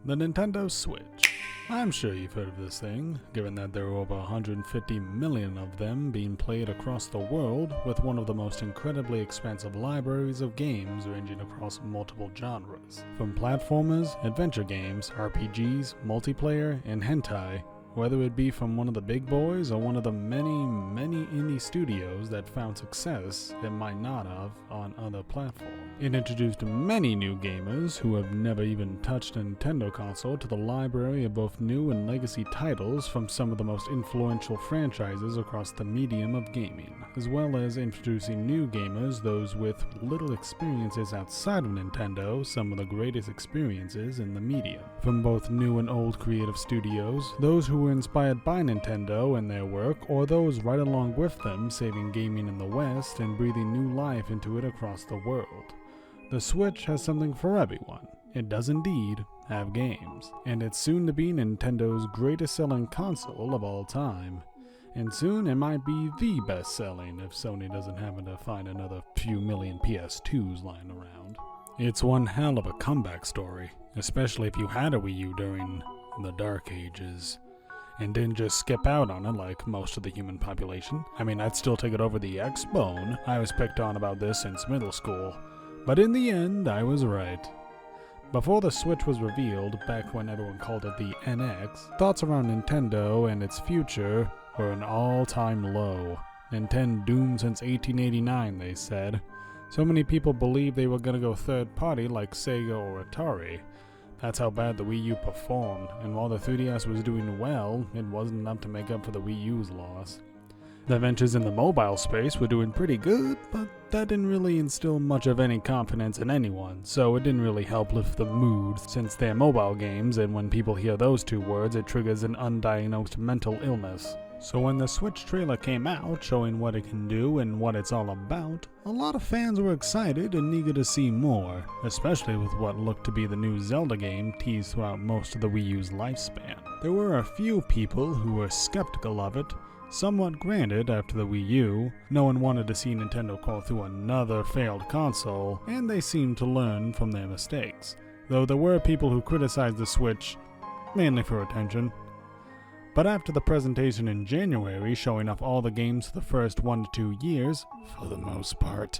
The Nintendo Switch. I'm sure you've heard of this thing, given that there are over 150 million of them being played across the world, with one of the most incredibly expansive libraries of games ranging across multiple genres. From platformers, adventure games, RPGs, multiplayer, and hentai, whether it be from one of the big boys or one of the many indie studios that found success it might not have on other platforms. It introduced many new gamers who have never even touched a Nintendo console to the library of both new and legacy titles from some of the most influential franchises across the medium of gaming, as well as introducing new gamers, those with little experiences outside of Nintendo, some of the greatest experiences in the medium. From both new and old creative studios, those who were inspired by Nintendo and their work, or those right along with them, saving gaming in the West and breathing new life into it across the world. The Switch has something for everyone. It does indeed have games, and it's soon to be Nintendo's greatest selling console of all time. And soon it might be the best selling if Sony doesn't happen to find another few million PS2s lying around. It's one hell of a comeback story, especially if you had a Wii U during the Dark Ages and didn't just skip out on it like most of the human population. I mean, I'd still take it over the X-Bone. I was picked on about this since middle school, but in the end, I was right. Before the Switch was revealed, back when everyone called it the NX, thoughts around Nintendo and its future were an all-time low. Nintendo doomed since 1889, they said. So many people believed they were gonna go third-party like Sega or Atari. That's how bad the Wii U performed, and while the 3DS was doing well, it wasn't enough to make up for the Wii U's loss. The ventures in the mobile space were doing pretty good, but that didn't really instill much of any confidence in anyone, so it didn't really help lift the mood since they're mobile games, and when people hear those two words, it triggers an undiagnosed mental illness. So when the Switch trailer came out, showing what it can do and what it's all about, a lot of fans were excited and eager to see more, especially with what looked to be the new Zelda game teased throughout most of the Wii U's lifespan. There were a few people who were skeptical of it, somewhat granted after the Wii U. No one wanted to see Nintendo crawl through another failed console, and they seemed to learn from their mistakes. Though there were people who criticized the Switch, mainly for attention. But after the presentation in January showing off all the games for the first 1 to 2 years, for the most part,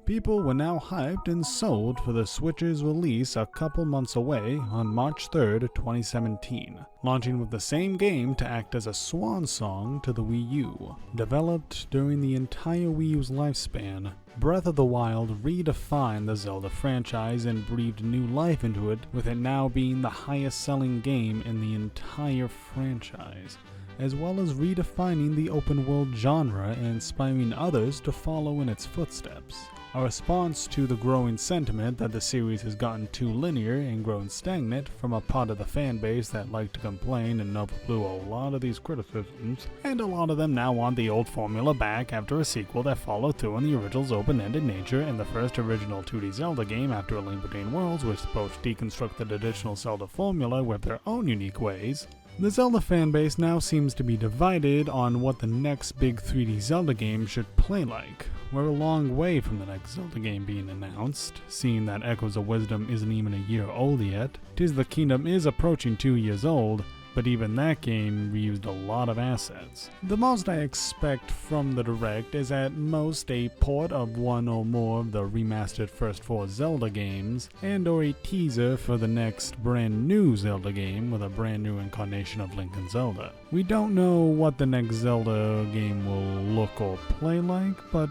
people were now hyped and sold for the Switch's release a couple months away on March 3rd, 2017, launching with the same game to act as a swan song to the Wii U. Developed during the entire Wii U's lifespan, Breath of the Wild redefined the Zelda franchise and breathed new life into it, with it now being the highest selling game in the entire franchise, as well as redefining the open world genre and inspiring others to follow in its footsteps. A response to the growing sentiment that the series has gotten too linear and grown stagnant from a part of the fan base that liked to complain and overblew a lot of these criticisms, and a lot of them now want the old formula back after a sequel that followed through on the original's open-ended nature and the first original 2D Zelda game after A Link Between Worlds, which both deconstruct the traditional Zelda formula with their own unique ways. The Zelda fanbase now seems to be divided on what the next big 3D Zelda game should play like. We're a long way from the next Zelda game being announced, seeing that Echoes of Wisdom isn't even a year old yet. Tears of the Kingdom is approaching 2 years old, but even that game reused a lot of assets. The most I expect from the Direct is at most a port of one or more of the remastered first 4 Zelda games, and or a teaser for the next brand new Zelda game with a brand new incarnation of Link and Zelda. We don't know what the next Zelda game will look or play like, but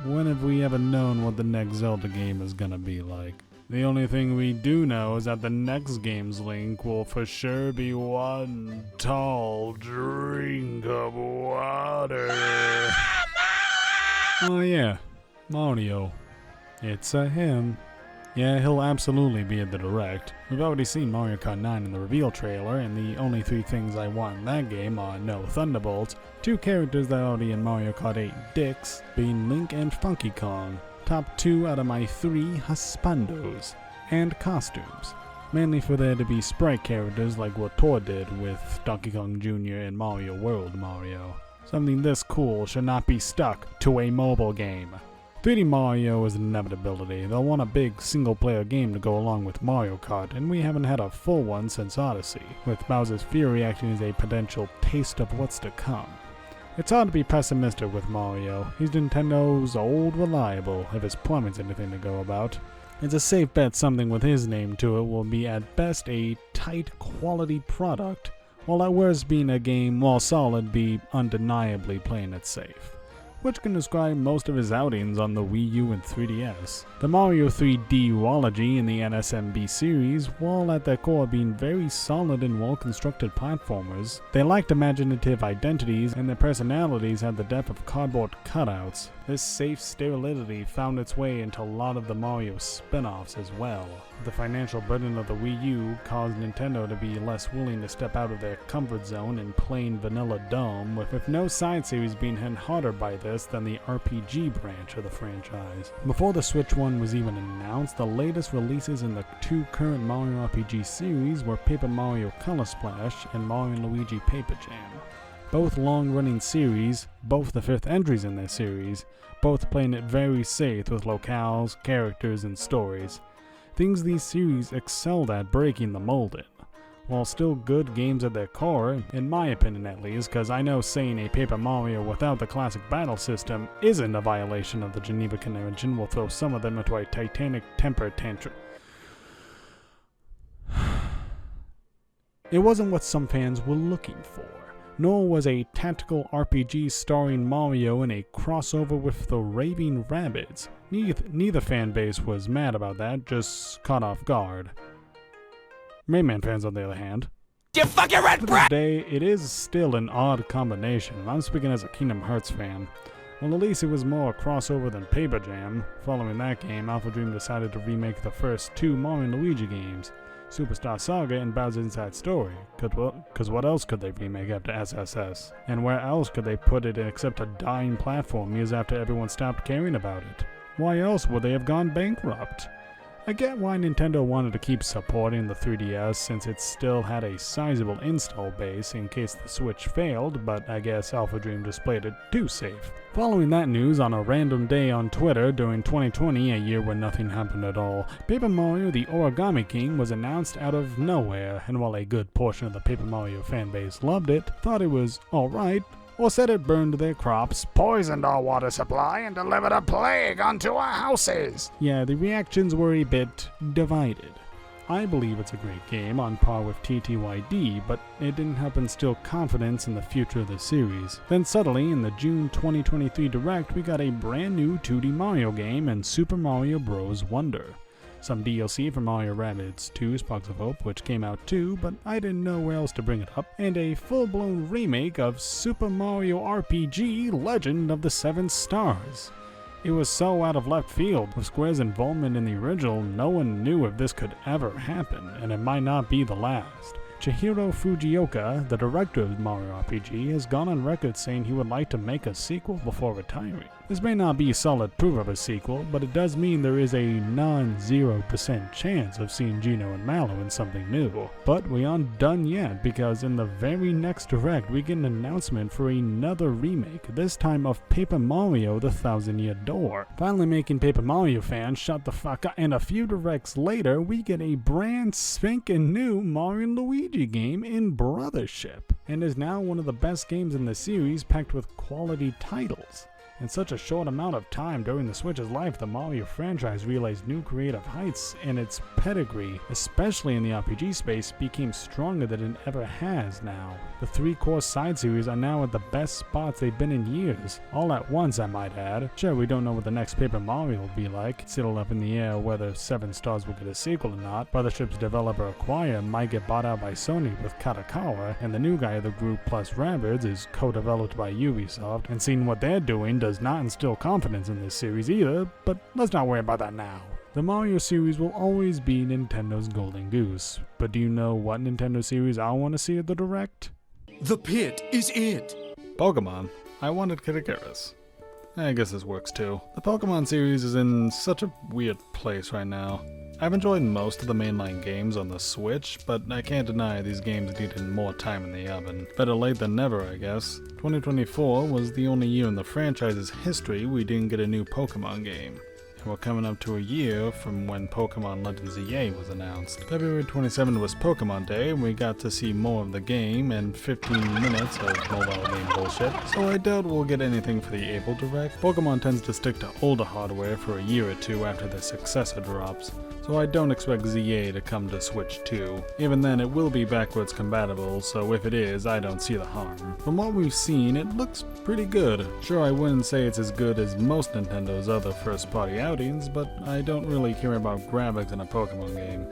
when have we ever known what the next Zelda game is gonna be like? The only thing we do know is that the next game's Link will for sure be one tall drink of water. Oh yeah, Mario. It's a him. Yeah, he'll absolutely be at the Direct. We've already seen Mario Kart 9 in the reveal trailer, and the only 3 things I want in that game are no Thunderbolts, 2 characters that are already in Mario Kart 8 dicks, being Link and Funky Kong. Top 2 out of my 3 husbandos, and costumes, mainly for there to be sprite characters like what Tor did with Donkey Kong Jr. and Mario World Mario. Something this cool should not be stuck to a mobile game. 3D Mario is an inevitability. They'll want a big single-player game to go along with Mario Kart, and we haven't had a full one since Odyssey, with Bowser's Fury acting as a potential taste of what's to come. It's hard to be pessimistic with Mario. He's Nintendo's old reliable, if his plumbing's anything to go about. It's a safe bet something with his name to it will be at best a tight quality product, while at worst being a game while solid be undeniably playing it safe, which can describe most of his outings on the Wii U and 3DS. The Mario 3D duology in the NSMB series, while at their core being very solid and well-constructed platformers, they lacked imaginative identities and their personalities had the depth of cardboard cutouts. This safe sterility found its way into a lot of the Mario spin-offs as well. The financial burden of the Wii U caused Nintendo to be less willing to step out of their comfort zone in plain vanilla Dome, with no side series being hit harder by this than the RPG branch of the franchise. Before the Switch one was even announced, the latest releases in the two current Mario RPG series were Paper Mario Color Splash and Mario & Luigi Paper Jam. Both long-running series, both the fifth entries in their series, both playing it very safe with locales, characters, and stories. Things these series excelled at breaking the mold in. While still good games at their core, in my opinion at least, because I know saying a Paper Mario without the classic battle system isn't a violation of the Geneva Convention will throw some of them into a titanic temper tantrum. It wasn't what some fans were looking for, nor was a tactical RPG starring Mario in a crossover with the Raving Rabbids. Neither fan base was mad about that, just caught off guard. Rayman fans, on the other hand, You fucking red brat! today it is still an odd combination, and I'm speaking as a Kingdom Hearts fan. Well, at least it was more a crossover than Paper Jam. Following that game, Alpha Dream decided to remake the first two Mario & Luigi games, Superstar Saga and Bowser's Inside Story, cause what else could they remake after SSS? And where else could they put it except a dying platform years after everyone stopped caring about it? Why else would they have gone bankrupt? I get why Nintendo wanted to keep supporting the 3DS since it still had a sizable install base in case the Switch failed, but I guess Alpha Dream just played it too safe. Following that news on a random day on Twitter during 2020, a year when nothing happened at all, Paper Mario the Origami King was announced out of nowhere, and while a good portion of the Paper Mario fanbase loved it, thought it was alright, or said it burned their crops, poisoned our water supply, and delivered a plague onto our houses. Yeah, the reactions were a bit divided. I believe it's a great game on par with TTYD, but it didn't help instill confidence in the future of the series. Then suddenly, in the June 2023 Direct, we got a brand new 2D Mario game in Super Mario Bros. Wonder. Some DLC for Mario Rabbids 2 Sparks of Hope, which came out too, but I didn't know where else to bring it up, and a full-blown remake of Super Mario RPG Legend of the Seven Stars. It was so out of left field. With Square's involvement in the original, no one knew if this could ever happen, and it might not be the last. Chihiro Fujioka, the director of Mario RPG, has gone on record saying he would like to make a sequel before retiring. This may not be solid proof of a sequel, but it does mean there is a non-0% chance of seeing Gino and Mallow in something new. But we aren't done yet, because in the very next Direct we get an announcement for another remake, this time of Paper Mario The Thousand-Year Door. Finally making Paper Mario fans shut the fuck up, and a few Directs later we get a brand spanking new Mario & Luigi game in Brothership, and is now one of the best games in the series packed with quality titles. In such a short amount of time during the Switch's life, the Mario franchise realized new creative heights, and its pedigree, especially in the RPG space, became stronger than it ever has now. The three core side series are now at the best spots they've been in years, all at once I might add. Sure, we don't know what the next Paper Mario will be like, it's still up in the air whether Seven Stars will get a sequel or not. Brothership's developer Acquire might get bought out by Sony with Katakawa, and the new guy of the group plus Rabbids is co-developed by Ubisoft, and seeing what they're doing does not instill confidence in this series either, but let's not worry about that now. The Mario series will always be Nintendo's golden goose, but do you know what Nintendo series I want to see at the Direct? The pit is it. Pokemon. I wanted Kitakeras. I guess this works too. The Pokemon series is in such a weird place right now. I've enjoyed most of the mainline games on the Switch, but I can't deny these games needed more time in the oven. Better late than never, I guess. 2024 was the only year in the franchise's history we didn't get a new Pokemon game. And we're coming up to a year from when Pokemon Legends EA was announced. February 27th was Pokemon Day, and we got to see more of the game and 15 minutes of mobile game bullshit, so I doubt we'll get anything for the April Direct. Pokemon tends to stick to older hardware for a year or two after the successor drops, so I don't expect ZA to come to Switch 2. Even then, it will be backwards compatible, so if it is, I don't see the harm. From what we've seen, it looks pretty good. Sure, I wouldn't say it's as good as most Nintendo's other first-party outings, but I don't really care about graphics in a Pokemon game.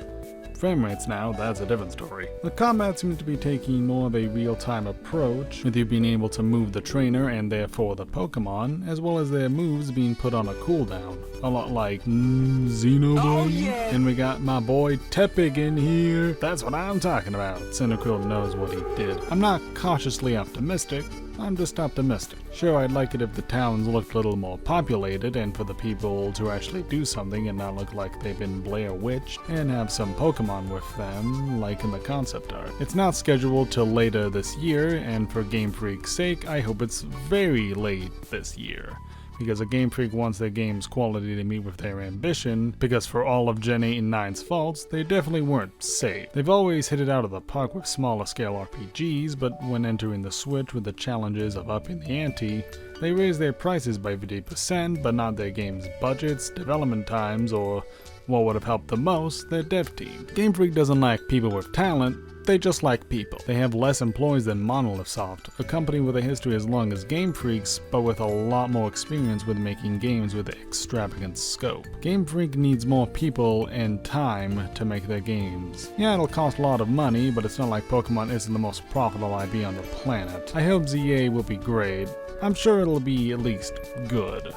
Frame rates now, that's a different story. The combat seems to be taking more of a real-time approach, with you being able to move the trainer and therefore the Pokemon, as well as their moves being put on a cooldown. A lot like Xenoblade. Oh, yeah. And we got my boy Tepig in here. That's what I'm talking about. Cyndaquil knows what he did. I'm not cautiously optimistic, I'm just optimistic. Sure, I'd like it if the towns looked a little more populated and for the people to actually do something and not look like they've been Blair Witched and have some Pokemon with them, like in the concept art. It's not scheduled till later this year, and for Game Freak's sake, I hope it's very late this year. Because a Game Freak wants their game's quality to meet with their ambition, because for all of Gen 8 and 9's faults, they definitely weren't safe. They've always hit it out of the park with smaller scale RPGs, but when entering the Switch with the challenges of upping the ante, they raise their prices by 50%, but not their game's budgets, development times, or what would have helped the most, their dev team. Game Freak doesn't lack people with talent, they just like people. They have less employees than Monolith Soft, a company with a history as long as Game Freak's, but with a lot more experience with making games with extravagant scope. Game Freak needs more people and time to make their games. Yeah, it'll cost a lot of money, but it's not like Pokemon isn't the most profitable IP on the planet. I hope ZA will be great. I'm sure it'll be at least good.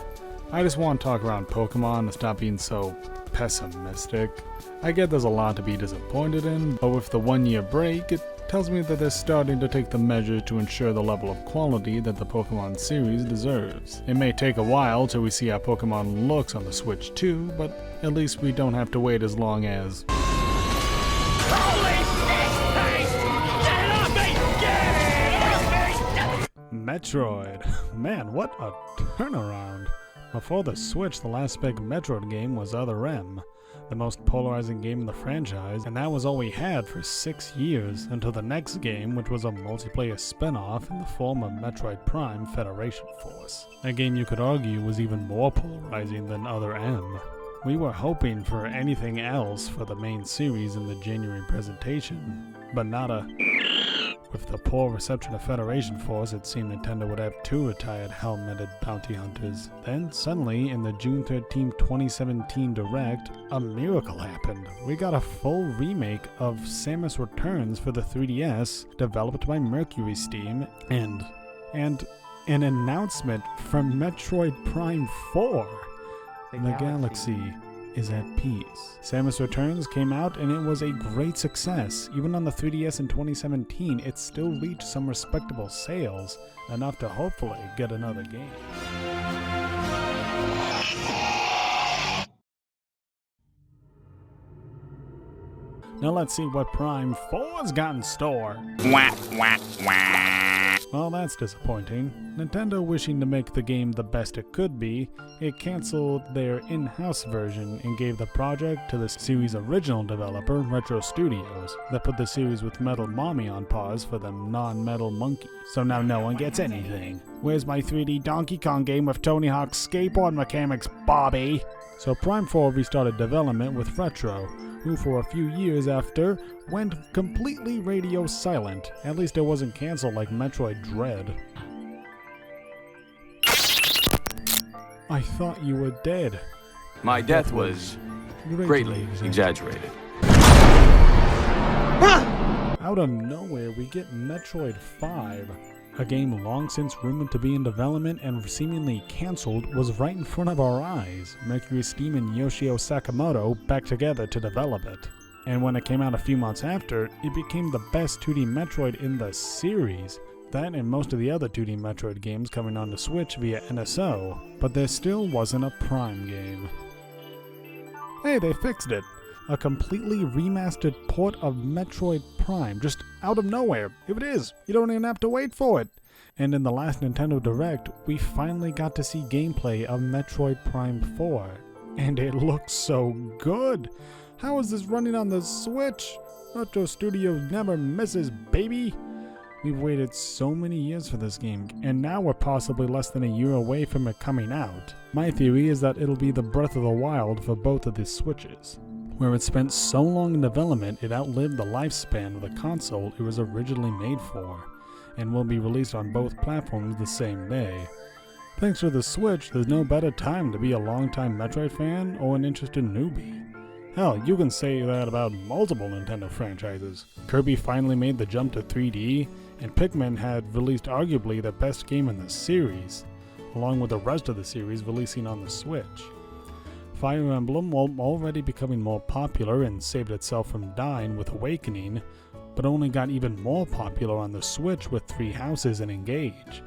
I just want to talk around Pokemon and stop being so pessimistic. I get there's a lot to be disappointed in, but with the 1 year break, it tells me that they're starting to take the measures to ensure the level of quality that the Pokemon series deserves. It may take a while till we see how Pokemon looks on the Switch 2, but at least we don't have to wait as long as... Metroid. Man, what a turnaround. Before the Switch, the last big Metroid game was Other M, the most polarizing game in the franchise, and that was all we had for 6 years, until the next game, which was a multiplayer spin-off in the form of Metroid Prime Federation Force. A game you could argue was even more polarizing than Other M. We were hoping for anything else for the main series in the January presentation, but nada. With the poor reception of Federation Force, it seemed Nintendo would have 2 retired helmeted bounty hunters. Then, suddenly, in the June 13, 2017 Direct, a miracle happened. We got a full remake of Samus Returns for the 3DS, developed by Mercury Steam, and an announcement from Metroid Prime 4. The galaxy is at peace. Samus Returns came out and it was a great success. Even on the 3DS in 2017, it still reached some respectable sales, enough to hopefully get another game. Now let's see what Prime 4's got in store. Well, that's disappointing. Nintendo, wishing to make the game the best it could be, it cancelled their in-house version and gave the project to the series' original developer, Retro Studios, that put the series with Metal Mommy on pause for the non-Metal Monkey. So now no one gets anything. Where's my 3D Donkey Kong game with Tony Hawk's skateboard mechanics, Bobby? So Prime 4 restarted development with Retro, who for a few years after went completely radio silent. At least it wasn't cancelled like Metroid Dread. I thought you were dead. My death was greatly exaggerated. Out of nowhere, we get Metroid 5. A game long since rumored to be in development and seemingly cancelled was right in front of our eyes. Mercury Steam and Yoshio Sakamoto back together to develop it. And when it came out a few months after, it became the best 2D Metroid in the series. That and most of the other 2D Metroid games coming on the Switch via NSO, but there still wasn't a Prime game. Hey, they fixed it! a completely remastered port of Metroid Prime, just out of nowhere. Here it is. You don't even have to wait for it. And in the last Nintendo Direct, we finally got to see gameplay of Metroid Prime 4. And it looks so good. How is this running on the Switch? Retro Studios never misses, baby. We've waited so many years for this game, and now we're possibly less than a year away from it coming out. My theory is that it'll be the Breath of the Wild for both of these Switches. Where it spent so long in development, it outlived the lifespan of the console it was originally made for, and will be released on both platforms the same day. Thanks to the Switch, there's no better time to be a longtime Metroid fan or an interested newbie. Hell, you can say that about multiple Nintendo franchises. Kirby finally made the jump to 3D, and Pikmin had released arguably the best game in the series, along with the rest of the series releasing on the Switch. Fire Emblem, while already becoming more popular and saved itself from dying with Awakening, but only got even more popular on the Switch with Three Houses and Engage.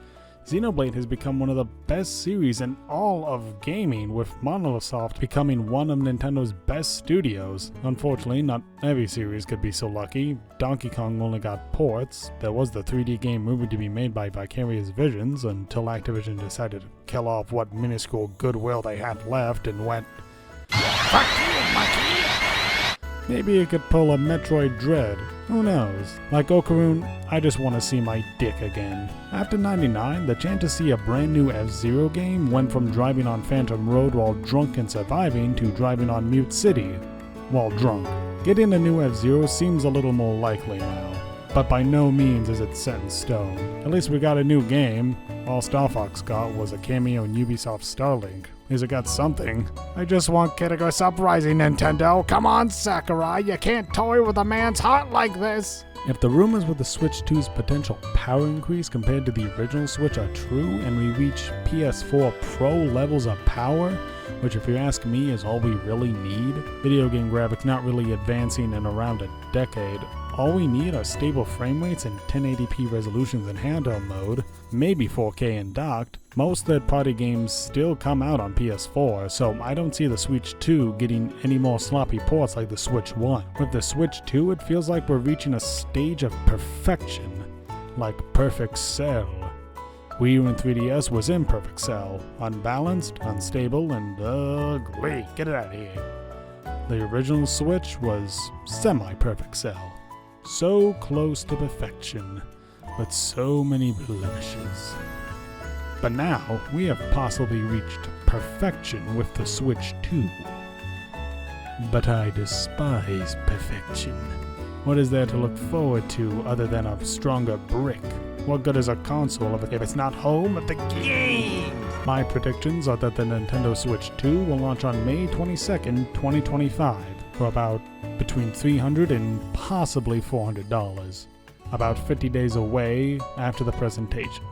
Xenoblade has become one of the best series in all of gaming, with Monolith Soft becoming one of Nintendo's best studios. Unfortunately, not every series could be so lucky. Donkey Kong only got ports. There was the 3D game movie to be made by Vicarious Visions until Activision decided to kill off what minuscule goodwill they had left and went, "Fuck you, monkey!" Maybe it could pull a Metroid Dread. Who knows? Like Okarun, I just want to see my dick again. After 99, the chance to see a brand new F-Zero game went from driving on Phantom Road while drunk and surviving to driving on Mute City while drunk. Getting a new F-Zero seems a little more likely now, but by no means is it set in stone. At least we got a new game. All Star Fox got was a cameo in Ubisoft's Starlink. At least it got something. I just want Kitago's Uprising, Nintendo. Come on, Sakurai, you can't toy with a man's heart like this. If the rumors with the Switch 2's potential power increase compared to the original Switch are true, and we reach PS4 Pro levels of power, which if you ask me is all we really need, video game graphics not really advancing in around a decade, all we need are stable frame rates and 1080p resolutions in handheld mode, maybe 4K in docked. Most third-party games still come out on PS4, so I don't see the Switch 2 getting any more sloppy ports like the Switch 1. With the Switch 2, it feels like we're reaching a stage of perfection, like Perfect Cell. Wii U and 3DS was in Perfect Cell, unbalanced, unstable, and ugly. Get it out of here. The original Switch was semi-Perfect Cell. So close to perfection, but so many blemishes. But now, we have possibly reached perfection with the Switch 2. But I despise perfection. What is there to look forward to other than a stronger brick? What good is a console if it's not home of the games? My predictions are that the Nintendo Switch 2 will launch on May 22nd, 2025, for about between $300 and possibly $400, about 50 days away after the presentation.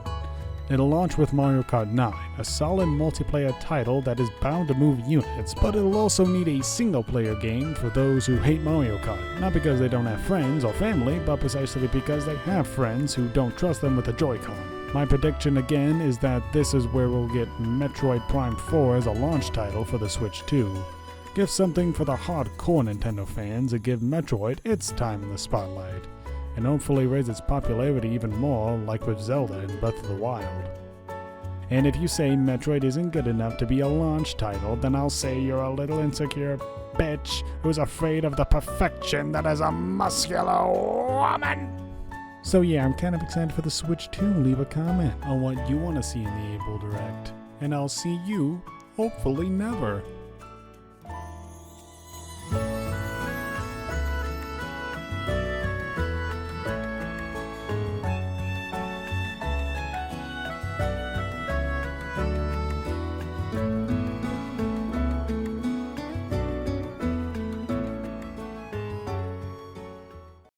It'll launch with Mario Kart 9, a solid multiplayer title that is bound to move units, but it'll also need a single-player game for those who hate Mario Kart, not because they don't have friends or family, but precisely because they have friends who don't trust them with a Joy-Con. My prediction again is that this is where we'll get Metroid Prime 4 as a launch title for the Switch 2. Give something for the hardcore Nintendo fans and give Metroid its time in the spotlight, and hopefully raise its popularity even more like with Zelda and Breath of the Wild. And if you say Metroid isn't good enough to be a launch title, then I'll say you're a little insecure bitch who's afraid of the perfection that is a muscular woman. So yeah, I'm kind of excited for the Switch 2. Leave a comment on what you want to see in the April Direct, and I'll see you, hopefully never.